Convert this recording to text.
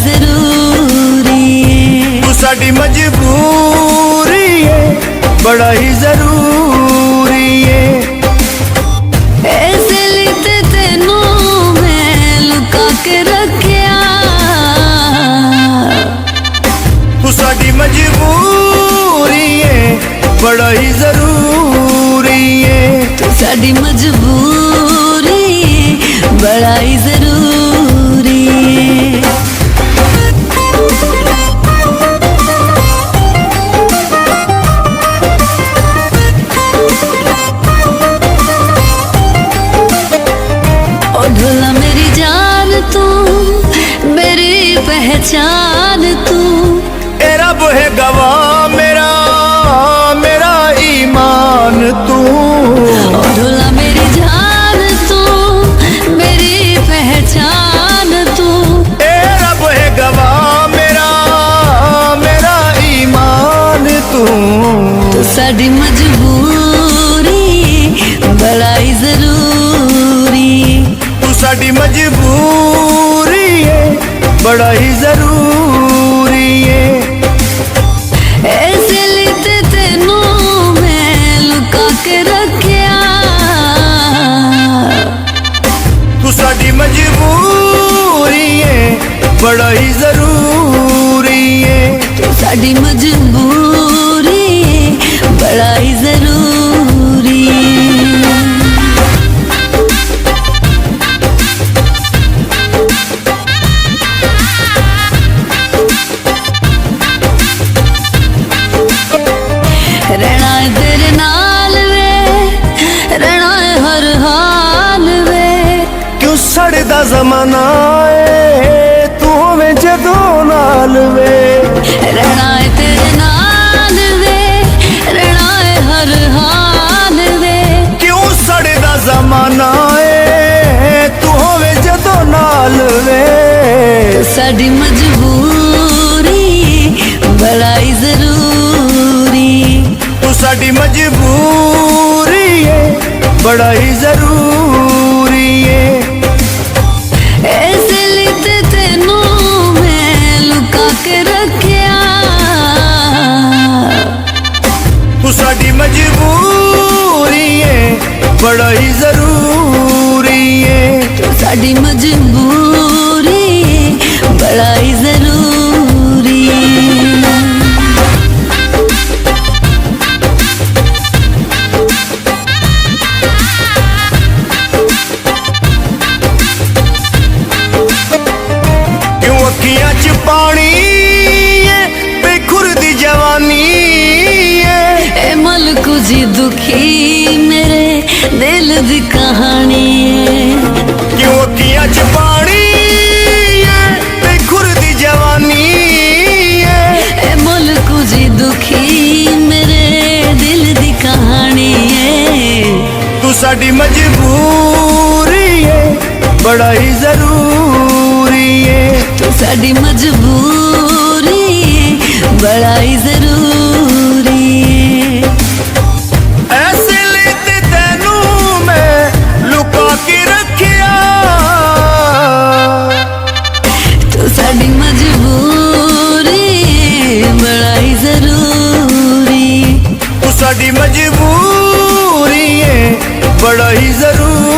जरूरी है। तू साडी मजबूरी है, बड़ा ही जरूरी है। इसलिए ते तेनू मैं लुका के रखिया। तू साडी मजबूरी है, बड़ा ही जरूरी है। तू साडी मजबूरी बड़ा ही जरूरी है। ओ ढोला मेरी जान तू, मेरी पहचान तू। ए रब है गवाह मेरा, मेरा ईमान तू। ओ ढोला मेरी जान तू, मेरी पहचान तू। ए रब है गवाह मेरा, मेरा ईमान तू। तो साडी मजबूरी बड़ा ही जरूरी। तू साडी मजबूरी है, बड़ा ही जरूरी है। इसलिए ते तेनू मैं लुका के रखिया। तू साडी मजबूरी है, बड़ा ही जरूरी है। तू साडी मजबूरी बड़ा ही जरूरी है। रहना है तेरे नाल वे, रहना है हर हाल वे। क्यों सड़दा जमाना है, तू होवे जदों नाल वे। रहना है तेरे नाल वे, रहना है हर हाल वे। क्यों सड़दा जमाना है, तू होवे जदों नाल वे। साडी मजबूरी बड़ा ही जरूरी। तू साडी मजबूरी है, बड़ा ही जरूरी है। इसलिए ते तेनू मैं लुका के रखिया। तू साडी मजबूरी है, बड़ा ही जरूरी है। तो साडी मजबूरी बड़ा ही जरूरी है। क्यों अखियां च पानी है, बेखुर दी जवानी है। ए मलकू जी दुखी मेरे दिल दी कहानी है। क्यों अखियां च पानी है, बेखुर दी जवानी है। ए मलकू जी दुखी मेरे दिल दी कहानी है। तू साडी मजबूरी है, बड़ा ही जरूरी है। तो साडी मजबूरी बड़ा ही जरूरी है। ऐसे लेते तेनू मैं लुका के रखिया। तो साडी मजबूरी बड़ा ही जरूरी। तू साडी मजबूरी है, बड़ा ही जरूरी